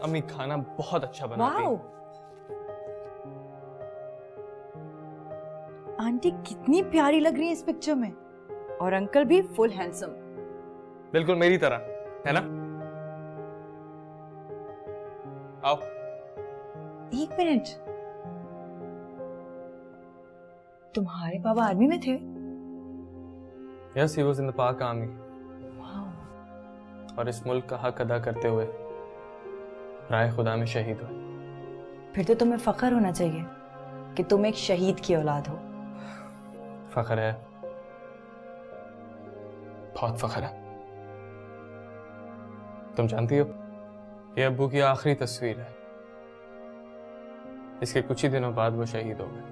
अम्मी खाना बहुत अच्छा बनाती वाओ, हैं। आंटी कितनी प्यारी लग रही है इस पिक्चर में, और अंकल भी फुल हैंडसम। बिल्कुल मेरी तरह, है ना? आओ। एक मिनट, तुम्हारे पापा आर्मी में थे? Yes, he was in the पाक आर्मी। वाओ, और इस मुल्क का हक अदा करते हुए राय खुदा में शहीद हुए। फिर तो तुम्हें फख्र होना चाहिए कि तुम एक शहीद की औलाद हो। फख्र है, बहुत फख्र है। तुम जानती हो, ये अब्बू की आखिरी तस्वीर है। इसके कुछ ही दिनों बाद वो शहीद हो गए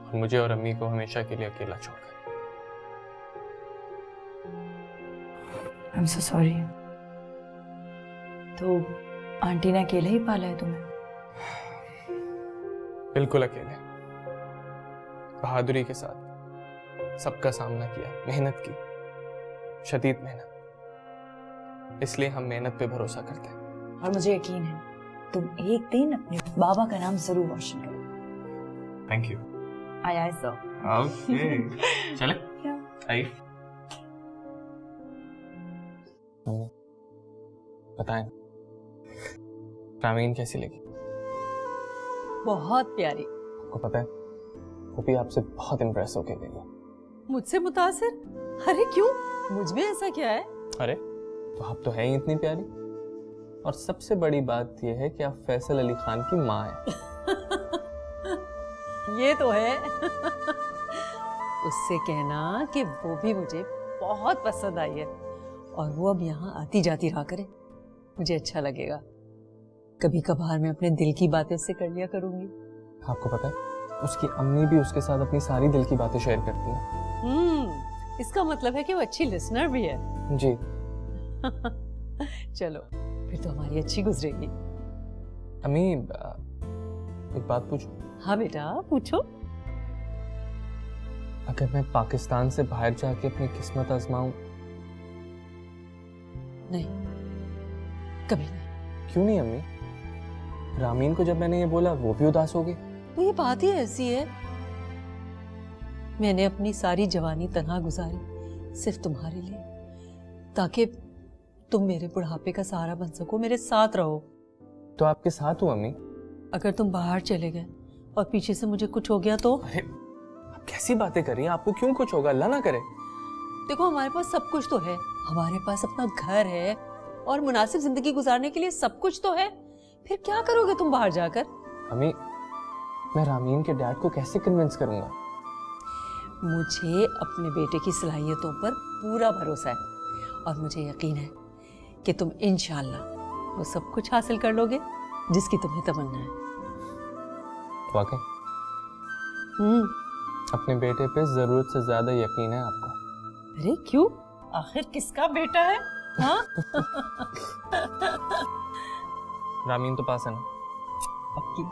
और मुझे और अम्मी को हमेशा के लिए अकेला छोड़ गए। I am so sorry. तो आंटी ने अकेले ही पाला है तुम्हें? बिल्कुल अकेले, बहादुरी के साथ सबका सामना किया, मेहनत की, शदीद मेहनत। इसलिए हम मेहनत पे भरोसा करते हैं। और मुझे यकीन है तुम एक दिन अपने बाबा का नाम जरूर रोशन करोगे। Thank you. आया सर। ओके, चले आइए। बताएं, रामीन कैसी लगी? बहुत प्यारी। आपको पता है, वो भी आपसे बहुत इम्प्रेस होके गई है। मुझसे मुतासिर? अरे क्यों, मुझ में ऐसा क्या है? अरे तो आप तो हैं ही इतनी प्यारी, और सबसे बड़ी बात यह है कि आप फैसल अली खान की माँ हैं। ये तो है। उससे कहना कि वो भी मुझे बहुत पसंद आई है, और वो अब यहाँ आती जाती रहा करे, मुझे अच्छा लगेगा। कभी कभार मैं अपने दिल की बातें उससे कर लिया करूंगी। आपको पता है, उसकी अम्मी भी उसके साथ अपनी सारी दिल की बातें शेयर करती हैं। इसका मतलब है कि वो अच्छी लिसनर भी है। जी। चलो, फिर तो हमारी अच्छी गुजरेगी। अम्मी, एक बात पूछूं? हाँ बेटा, पूछो। अगर मैं पाकिस्तान से बाहर जाके अपनी किस्मत आजमाऊं? नहीं, कभी नहीं। क्यों नहीं अम्मी? रामीन को जब मैंने ये बोला वो भी उदास हो गई। तो ये बात ही ऐसी है। मैंने अपनी सारी जवानी तन्हा गुजारी सिर्फ तुम्हारे लिए, ताकि तुम मेरे बुढ़ापे का सहारा बन सको, मेरे साथ रहो। तो आपके साथ हूँ अम्मी। अगर तुम बाहर चले गए और पीछे से मुझे कुछ हो गया तो? अरे आप कैसी बातें कर रही हैं? आपको क्यों कुछ होगा? अल्लाह ना करे। देखो, हमारे पास सब कुछ तो है। हमारे पास अपना घर है और मुनासिब जिंदगी गुजारने के लिए सब कुछ तो है। फिर क्या करोगे तुम बाहर जाकर? अम्मी, मैं रामीन के डैड को कैसे कन्विंस करूंगा? मुझे अपने बेटे की सलाहियतों पर पूरा भरोसा है, और मुझे यकीन है कि तुम इंशाअल्लाह वो सब कुछ हासिल कर लोगे जिसकी तुम्हें तमन्ना है। वाकई? अपने बेटे पे जरूरत से ज्यादा यकीन है आपको। अरे क्यों, आखिर किसका बेटा है? हाँ? रामीन तो पास है ना? अब की